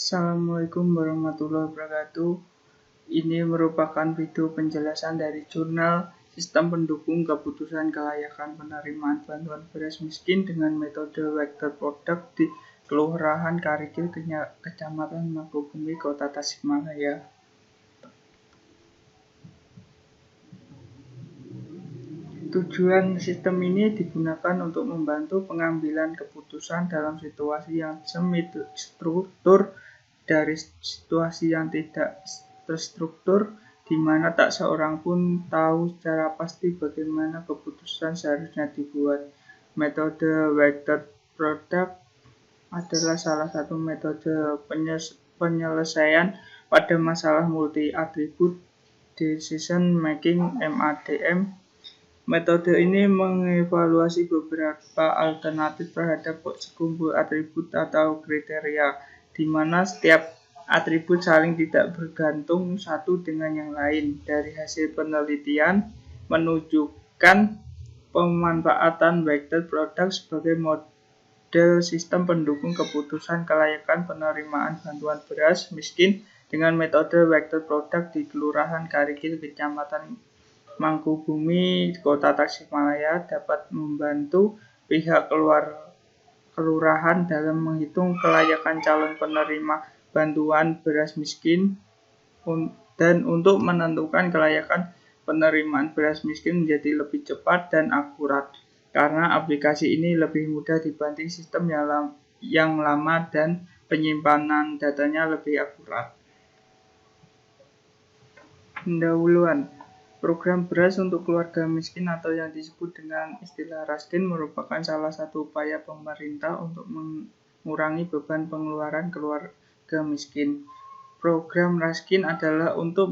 Assalamualaikum warahmatullahi wabarakatuh. Ini merupakan video penjelasan dari jurnal Sistem Pendukung Keputusan Kelayakan Penerimaan Bantuan Beras Miskin dengan metode vektor produk di Kelurahan Karikil, Kecamatan Mangkubumi, Kota Tasikmalaya. Tujuan sistem ini digunakan untuk membantu pengambilan keputusan dalam situasi yang semi-struktur dari situasi yang tidak terstruktur, di mana tak seorang pun tahu secara pasti bagaimana keputusan seharusnya dibuat. Metode vector product adalah salah satu metode penyelesaian pada masalah multi-atribut decision making (MADM). Metode ini mengevaluasi beberapa alternatif terhadap sekumpul atribut atau kriteria, di mana setiap atribut saling tidak bergantung satu dengan yang lain. Dari hasil penelitian menunjukkan pemanfaatan vektor produk sebagai model sistem pendukung keputusan kelayakan penerimaan bantuan beras miskin dengan metode vektor produk di Kelurahan Karikil, Kecamatan Mangkubumi, Kota Tasikmalaya dapat membantu pihak kelurahan dalam menghitung kelayakan calon penerima bantuan beras miskin dan untuk menentukan kelayakan penerimaan beras miskin menjadi lebih cepat dan akurat, karena aplikasi ini lebih mudah dibanding sistem yang lama dan penyimpanan datanya lebih akurat. Pendahuluan. Program beras untuk keluarga miskin atau yang disebut dengan istilah Raskin merupakan salah satu upaya pemerintah untuk mengurangi beban pengeluaran keluarga miskin. Program Raskin adalah untuk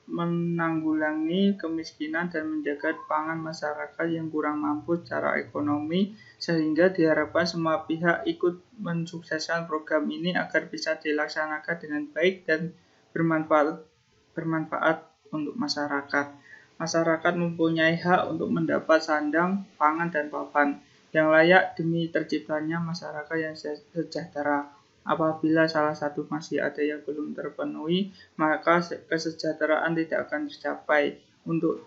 menanggulangi kemiskinan dan menjaga pangan masyarakat yang kurang mampu secara ekonomi, sehingga diharapkan semua pihak ikut mensukseskan program ini agar bisa dilaksanakan dengan baik dan bermanfaat untuk masyarakat. Masyarakat mempunyai hak untuk mendapat sandang, pangan, dan papan yang layak demi terciptanya masyarakat yang sejahtera. Apabila salah satu masih ada yang belum terpenuhi, maka kesejahteraan tidak akan tercapai. Untuk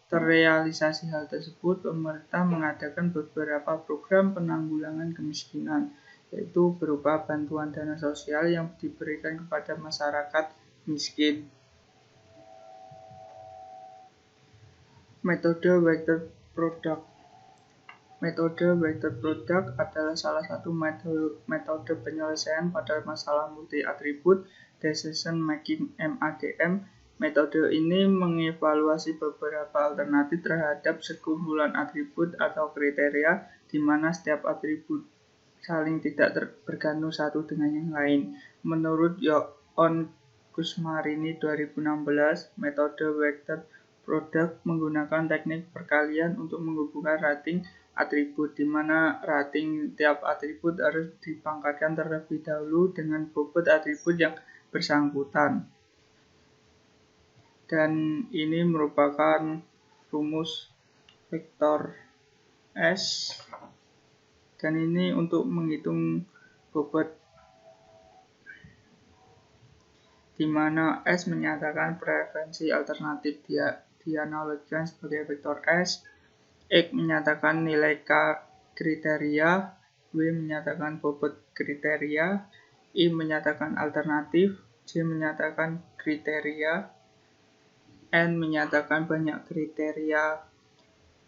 terrealisasi hal tersebut, pemerintah mengadakan beberapa program penanggulangan kemiskinan, yaitu berupa bantuan dana sosial yang diberikan kepada masyarakat miskin. Metode vektor produk. Metode vektor produk adalah salah satu metode penyelesaian pada masalah multi-atribut decision making (MADM). Metode ini mengevaluasi beberapa alternatif terhadap sekumpulan atribut atau kriteria, di mana setiap atribut saling tidak bergantung satu dengan yang lain. Menurut Yoon Kusmarini 2016, metode vektor produk menggunakan teknik perkalian untuk menghubungkan rating atribut, di mana rating tiap atribut harus dipangkatkan terlebih dahulu dengan bobot atribut yang bersangkutan. Dan ini merupakan rumus vektor S, dan ini untuk menghitung bobot, di mana S menyatakan preferensi alternatif dianalogikan sebagai vektor S, X menyatakan nilai kriteria, W menyatakan bobot kriteria, I menyatakan alternatif, J menyatakan kriteria, N menyatakan banyak kriteria,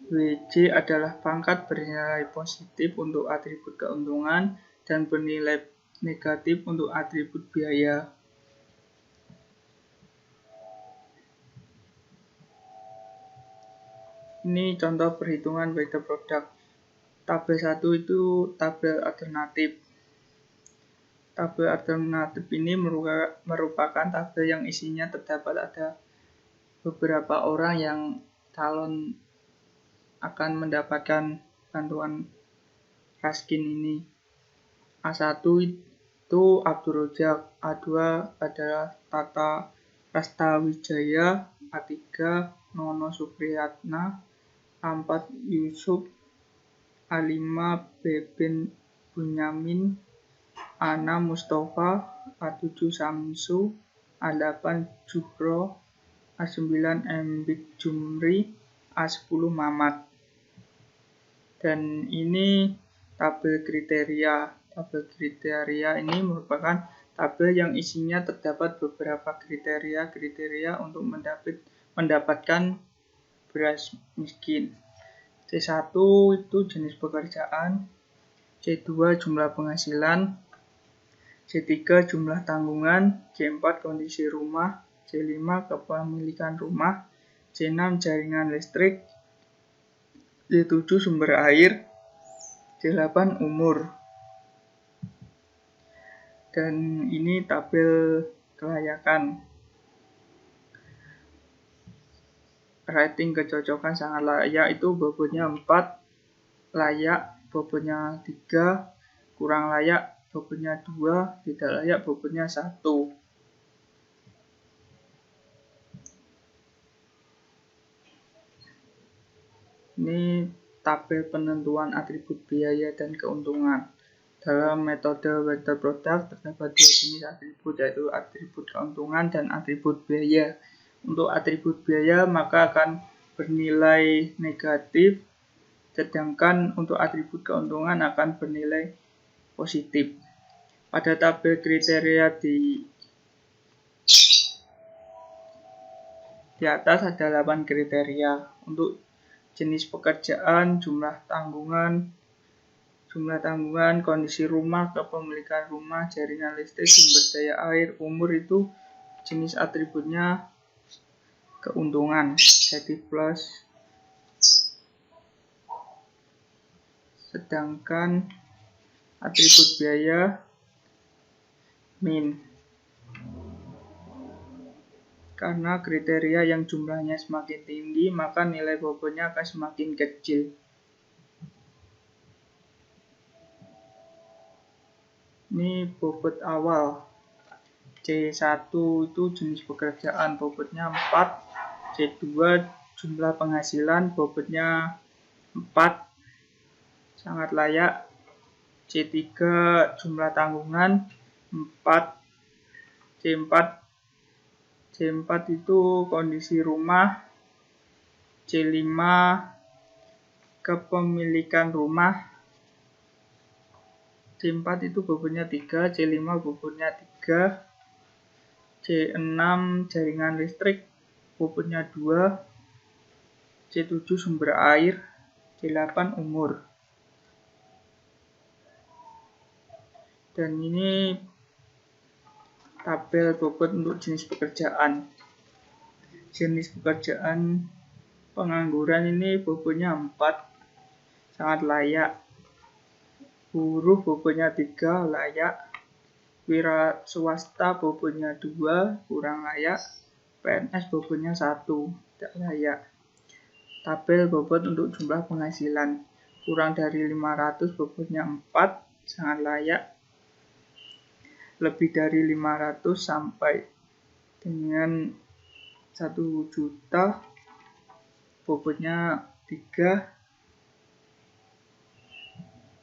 WJ adalah pangkat bernilai positif untuk atribut keuntungan dan bernilai negatif untuk atribut biaya. Ini contoh perhitungan vektor produk. Tabel 1 itu tabel alternatif. Tabel alternatif ini merupakan tabel yang isinya terdapat ada beberapa orang yang calon akan mendapatkan bantuan Raskin ini. A1 itu Abdul Rojak, A2 adalah Tata Rastawijaya, A3 Nono Supriyatna, A4 Yusuf, A5 Beben Bunyamin, A6 Mustafa, A7 Samsu, A8 Juhro, A9 Embik Jumri, A10 Mamat. Dan ini tabel kriteria. Tabel kriteria ini merupakan tabel yang isinya terdapat beberapa kriteria untuk mendapatkan beras miskin. C1 itu jenis pekerjaan, C2 jumlah penghasilan, C3 jumlah tanggungan, C4 kondisi rumah, C5 kepemilikan rumah, C6 jaringan listrik, C7 sumber air, C8 umur. Dan ini tabel kelayakan. Rating kecocokan sangat layak itu bobotnya 4, layak bobotnya 3, kurang layak bobotnya 2, tidak layak bobotnya 1. Ini tabel penentuan atribut biaya dan keuntungan. Dalam metode vektor produk terdapat 2 jenis atribut, yaitu atribut keuntungan dan atribut biaya. Untuk atribut biaya maka akan bernilai negatif, sedangkan untuk atribut keuntungan akan bernilai positif. Pada tabel kriteria di atas ada 8 kriteria. Untuk jenis pekerjaan, jumlah tanggungan, kondisi rumah, kepemilikan rumah, jaringan listrik, sumber daya air, umur itu jenis atributnya keuntungan, jadi plus. Sedangkan atribut biaya min. Karena kriteria yang jumlahnya semakin tinggi, maka nilai bobotnya akan semakin kecil. Ini bobot awal. C1 itu jenis pekerjaan, bobotnya 4. C2 jumlah penghasilan, bobotnya 4, sangat layak. C3 jumlah tanggungan 4. C4 itu kondisi rumah. C5 kepemilikan rumah. C4 itu bobotnya 3, C5 bobotnya 3. C6 jaringan listrik, bobotnya 2. C7 sumber air, C8 umur. Dan ini tabel bobot untuk jenis pekerjaan. Jenis pekerjaan pengangguran ini bobotnya 4, sangat layak. Buruh bobotnya 3, layak. Wira swasta bobotnya 2, kurang layak. PNS bobotnya 1, tidak layak. Tabel bobot untuk jumlah penghasilan, kurang dari 500 bobotnya 4, sangat layak. Lebih dari 500 sampai dengan 1 juta bobotnya 3.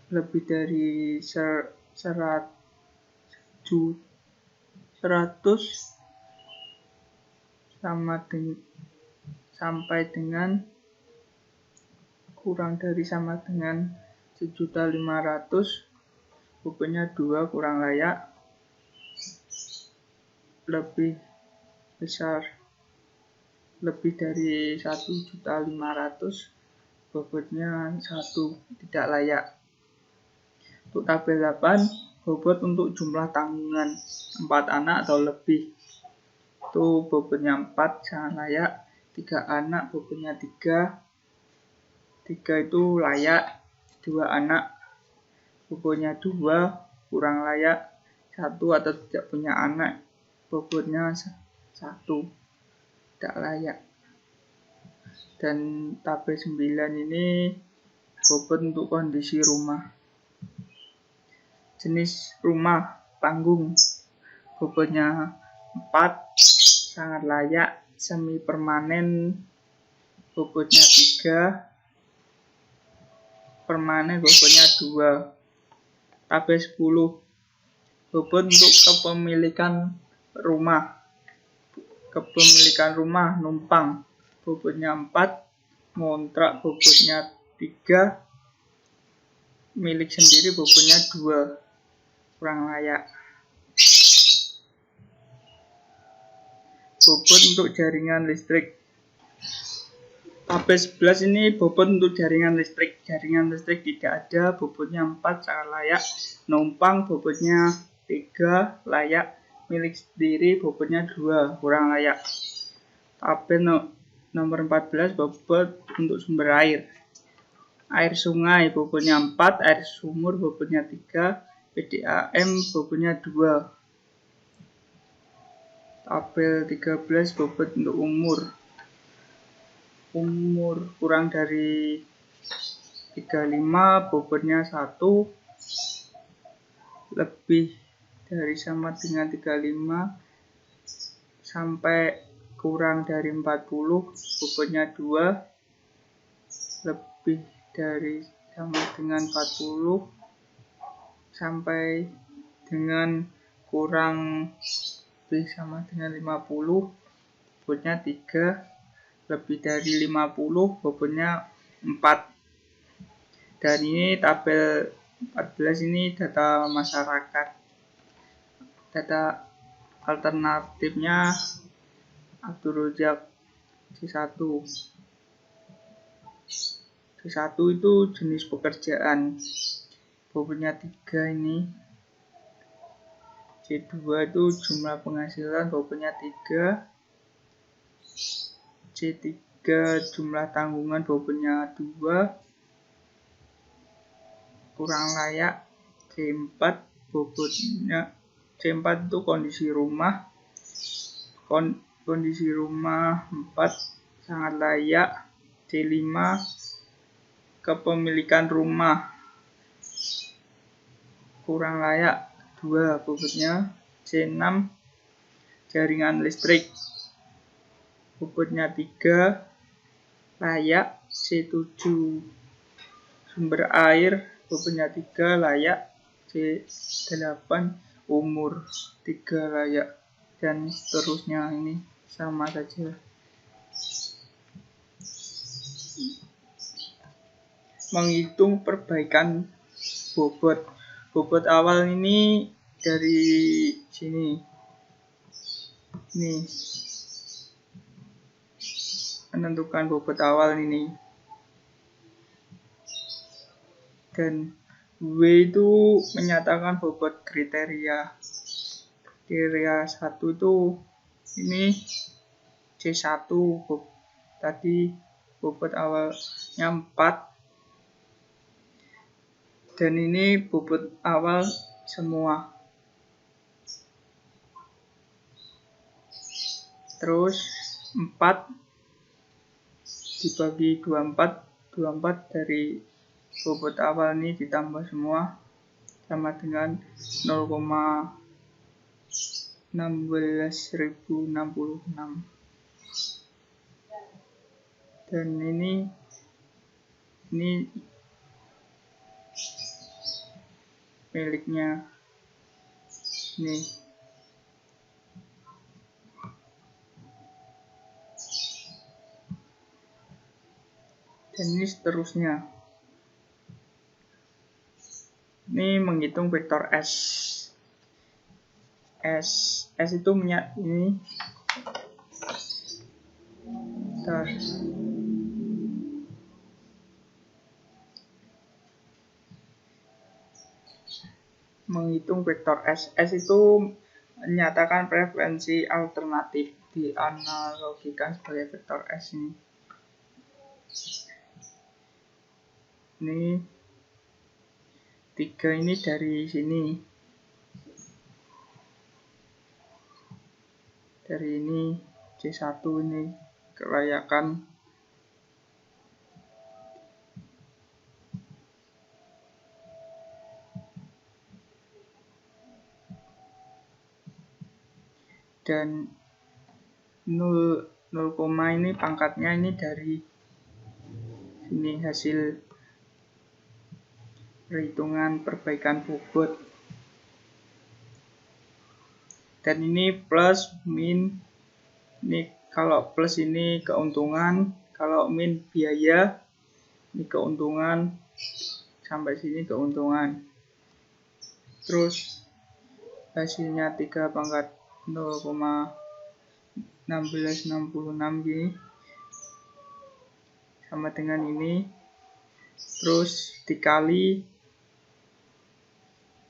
Lebih dari 100 sampai dengan kurang dari sama dengan 1.500.000, bobotnya 2, kurang layak. Lebih besar, lebih dari 1.500.000, bobotnya 1, tidak layak. Untuk tabel 8, bobot untuk jumlah tanggungan 4 anak atau lebih, itu bobotnya 4, sangat layak. 3 anak bobotnya 3 itu layak. 2 anak bobotnya 2, kurang layak. 1 atau tidak punya anak, bobotnya 1, tidak layak. Dan tabel 9 ini bobot untuk kondisi rumah. Jenis rumah panggung, bobotnya 4, sangat layak. Semi permanen bobotnya 3, permanen bobotnya 2. Tabel 10, Bobot untuk kepemilikan rumah. Kepemilikan rumah numpang bobotnya 4, ngontrak bobotnya 3, milik sendiri bobotnya 2, kurang layak. Bobot untuk jaringan listrik. Tabel 11 ini bobot untuk jaringan listrik. Jaringan listrik tidak ada, bobotnya 4, sangat layak. Numpang bobotnya 3, layak. Milik sendiri bobotnya 2, kurang layak. Tabel nomor 14, bobot untuk sumber air. Air sungai bobotnya 4, air sumur bobotnya 3, PDAM bobotnya 2. Tabel 13, bobot untuk umur. Umur kurang dari 35, bobotnya 1, lebih dari sama dengan 35 sampai kurang dari 40, bobotnya 2, lebih dari sama dengan 40 sampai dengan kurang lebih sama dengan 50, bobotnya 3, lebih dari 50, bobotnya 4. Dan ini tabel 14 ini data masyarakat. Data alternatifnya Abdul Razak C1. C1 itu jenis pekerjaan, bobotnya 3 ini. C2 itu jumlah penghasilan, bobotnya 3. C3 jumlah tanggungan, bobotnya 2, kurang layak. C4 bobotnya, C4 itu kondisi rumah. Kondisi rumah 4, sangat layak. C5 kepemilikan rumah, kurang layak, 2 bobotnya. C6 jaringan listrik, bobotnya 3, layak. C7 sumber air, bobotnya 3, layak. C8 umur, 3, layak. Dan seterusnya, ini sama saja. Menghitung perbaikan bobot. Bobot awal ini dari sini. Nih, menentukan bobot awal ini. Dan W itu menyatakan bobot kriteria. Kriteria 1 itu ini C1, tadi bobot awalnya 4. Dan ini bobot awal semua. Terus 4 dibagi 24 dari bobot awal ini ditambah semua sama dengan 0,16066. Dan ini miliknya nih. Dan ini seterusnya. Ini menghitung vektor S. S itu ini. Menghitung vektor S. S itu menyatakan frekuensi alternatif, dianalogikan sebagai vektor S ini. Ini 3 ini dari sini. Dari ini C1 ini kelayakan. Dan 0, ini pangkatnya ini dari sini, hasil perhitungan perbaikan bobot. Dan ini plus, min. Ini kalau plus ini keuntungan, kalau min biaya. Ini keuntungan, sampai sini keuntungan. Terus hasilnya 3 pangkat 0,1666 gini sama dengan ini. Terus dikali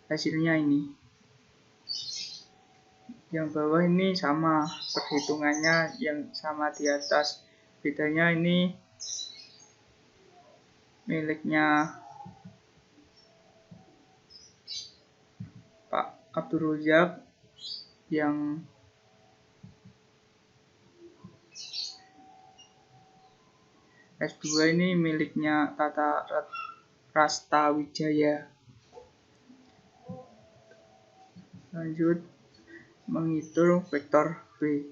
hasilnya ini. Yang bawah ini sama perhitungannya, yang sama di atas. Bedanya ini miliknya Pak Abdul Razak, yang S2 ini miliknya Tata Rastawijaya. Lanjut menghitung vektor V.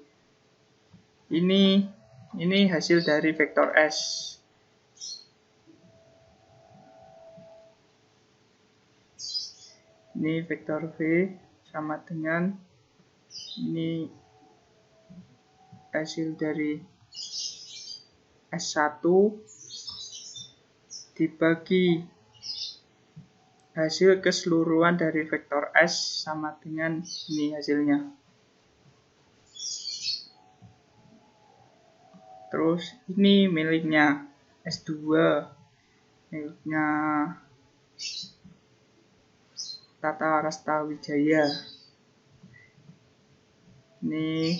Ini hasil dari vektor S. Ini vektor V sama dengan ini hasil dari S1 dibagi hasil keseluruhan dari vektor S sama dengan ini hasilnya. Terus ini miliknya S2, miliknya Tata Rastawijaya. Ini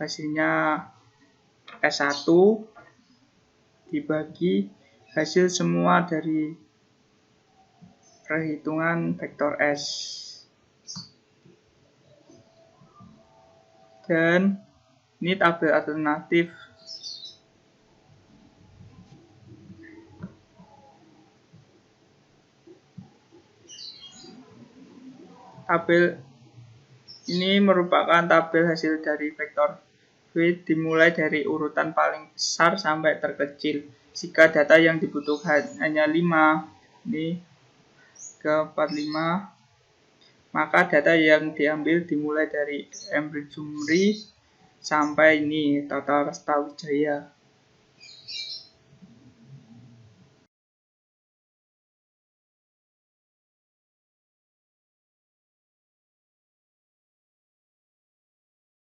hasilnya S1 dibagi hasil semua dari perhitungan vektor S. Dan ini tabel alternatif. Tabel ini merupakan tabel hasil dari vektor V dimulai dari urutan paling besar sampai terkecil. Jika data yang dibutuhkan hanya 5, ini ke 45, maka data yang diambil dimulai dari Emre Jumri sampai ini Tata Rastawijaya.